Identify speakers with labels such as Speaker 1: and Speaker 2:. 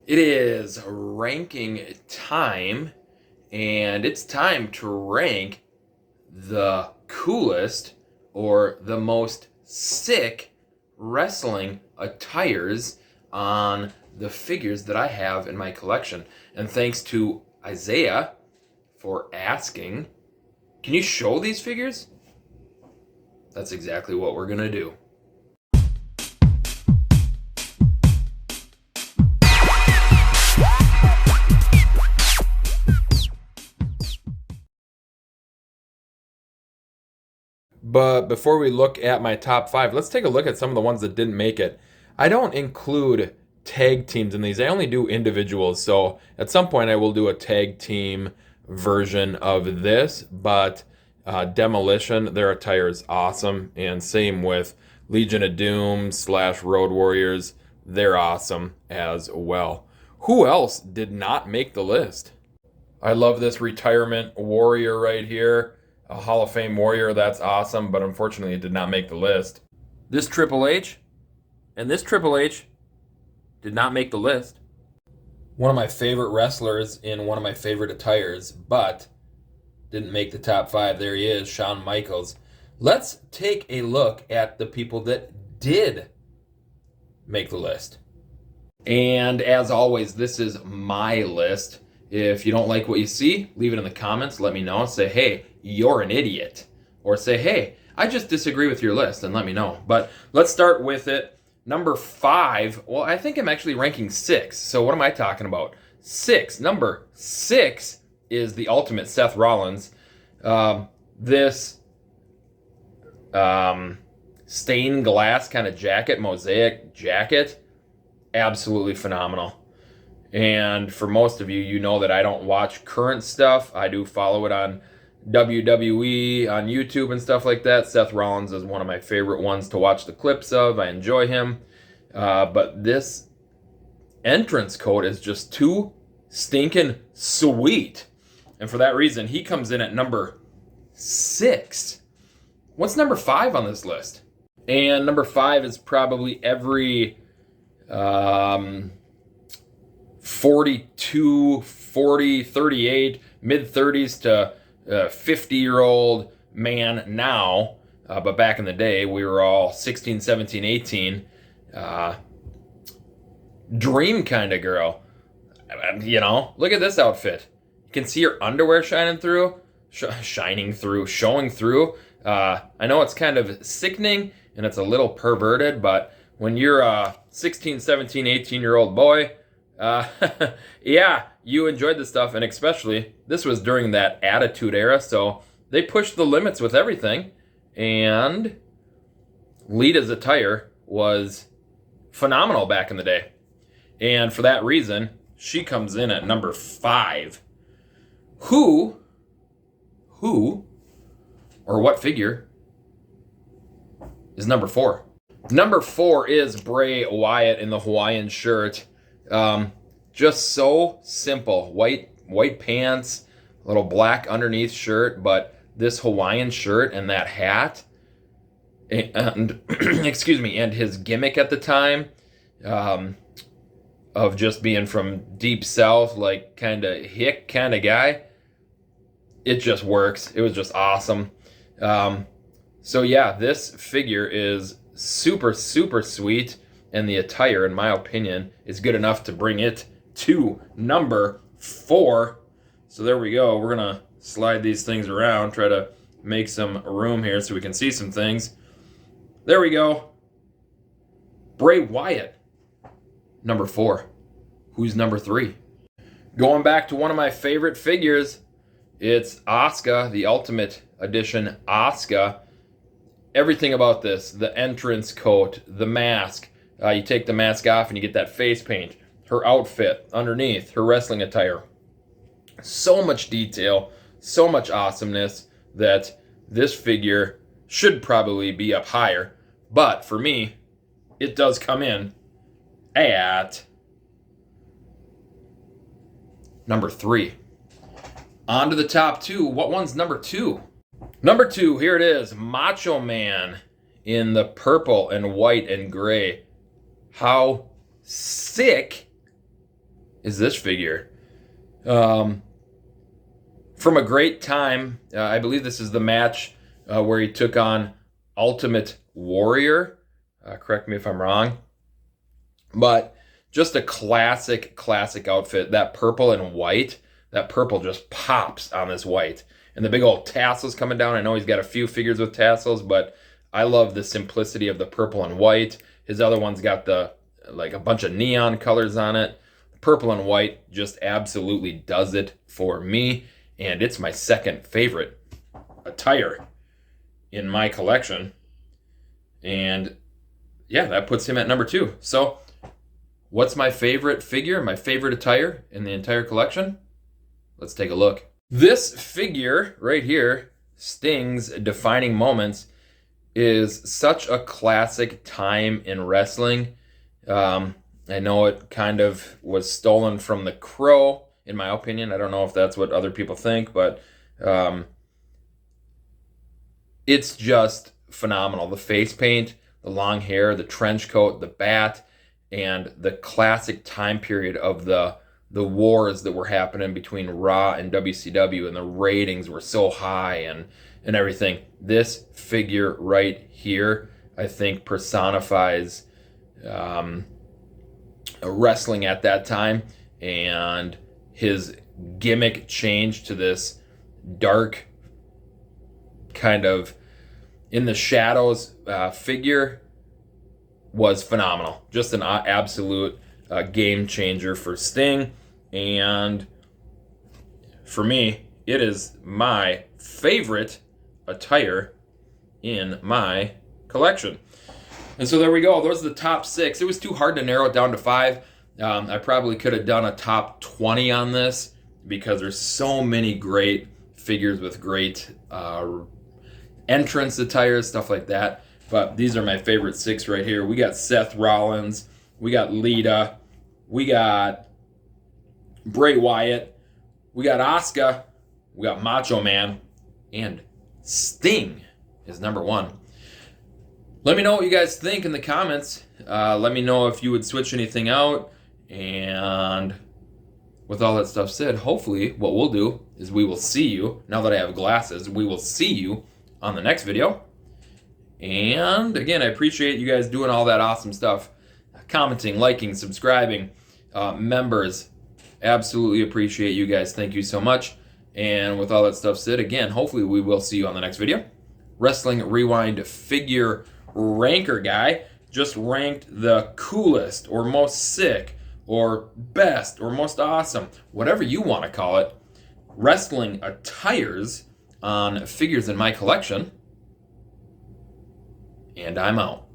Speaker 1: It is ranking time, and it's time to rank the coolest or the most sick wrestling attires on the figures that I have in my collection. And thanks to Isaiah for asking, can you show these figures? That's exactly what we're going to do. But before we look at my top 5, let's take a look at some of the ones that didn't make it. I don't include tag teams in these. I only do individuals. So at some point I will do a tag team version of this. But Demolition, their attire is awesome. And same with Legion of Doom / Road Warriors. They're awesome as well. Who else did not make the list? I love this retirement warrior right here. A Hall of Fame warrior, that's awesome, but unfortunately it did not make the list. This Triple H and this Triple H did not make the list. One of my favorite wrestlers in one of my favorite attires, but didn't make the top 5. There he is, Shawn Michaels. Let's take a look at the people that did make the list. And as always, this is my list. If you don't like what you see, leave it in the comments. Let me know. Say, hey, you're an idiot. Or say, hey, I just disagree with your list, and let me know. But let's start with it. Number 5. Well, I think I'm actually ranking 6. So what am I talking about? 6. Number 6 is the Ultimate Seth Rollins. This stained glass kind of jacket, mosaic jacket, absolutely phenomenal. And for most of you, you know that I don't watch current stuff. I do follow it on WWE, on YouTube and stuff like that. Seth Rollins is one of my favorite ones to watch the clips of. I enjoy him. But this entrance coat is just too stinking sweet. And for that reason, he comes in at number 6. What's number 5 on this list? And number 5 is probably every 42, 40, 38, mid-30s to 50-year-old man now. But back in the day, we were all 16, 17, 18. Dream kind of girl. You know, look at this outfit. You can see her underwear showing through. I know it's kind of sickening and it's a little perverted, but when you're a 16, 17, 18-year-old boy, yeah, you enjoyed this stuff, and especially this was during that Attitude Era, so they pushed the limits with everything, and Lita's attire was phenomenal back in the day, and for that reason, she comes in at number 5. Who, or what figure is number 4? Number 4 is Bray Wyatt in the Hawaiian shirt. Just so simple. White pants, a little black underneath shirt, but this Hawaiian shirt and that hat, and excuse me, and his gimmick at the time, of just being from deep south, like kind of hick kind of guy, it just works. It was just awesome. So yeah, this figure is super, super sweet, and the attire, in my opinion, is good enough to bring it to number 4. So there we go. We're going to slide these things around, try to make some room here so we can see some things. There we go. Bray Wyatt, number 4. Who's number 3? Going back to one of my favorite figures, it's Asuka, the Ultimate Edition Asuka. Everything about this, the entrance coat, the mask. You take the mask off and you get that face paint. Her outfit underneath, her wrestling attire. So much detail, so much awesomeness that this figure should probably be up higher. But for me, it does come in at number 3. On to the top 2. What one's number 2? Number 2, here it is. Macho Man in the purple and white and gray. How sick is this figure. From a great time, I believe this is the match where he took on Ultimate Warrior. Correct me if I'm wrong. But just a classic outfit. That purple and white, that purple just pops on this white. And the big old tassels coming down. I know he's got a few figures with tassels, but I love the simplicity of the purple and white. His other one's got the like a bunch of neon colors on it. Purple and white just absolutely does it for me. And it's my second favorite attire in my collection. And yeah, that puts him at number 2. So what's my favorite figure, my favorite attire in the entire collection? Let's take a look. This figure right here, Sting's Defining Moments, is such a classic time in wrestling. I know it kind of was stolen from the Crow, in my opinion. I don't know if that's what other people think, but it's just phenomenal. The face paint, the long hair, the trench coat, the bat, and the classic time period of the wars that were happening between Raw and WCW, and the ratings were so high and everything. This figure right here, I think, personifies wrestling at that time, and his gimmick change to this dark kind of in the shadows figure was phenomenal. Just an absolute game changer for Sting, and for me, it is my favorite attire in my collection. And so there we go. Those are the top 6. It was too hard to narrow it down to 5. I probably could have done a top 20 on this because there's so many great figures with great entrance attires, stuff like that. But these are my favorite 6 right here. We got Seth Rollins. We got Lita. We got Bray Wyatt. We got Asuka. We got Macho Man. And Sting is number 1. Let me know what you guys think in the comments. Let me know if you would switch anything out. And with all that stuff said, hopefully what we'll do is we will see you, now that I have glasses, we will see you on the next video. And again, I appreciate you guys doing all that awesome stuff. Commenting, liking, subscribing, members. Absolutely appreciate you guys. Thank you so much. And with all that stuff said, again, hopefully we will see you on the next video. Wrestling Rewind figure ranker guy just ranked the coolest or most sick or best or most awesome, whatever you want to call it, wrestling attires on figures in my collection. And I'm out.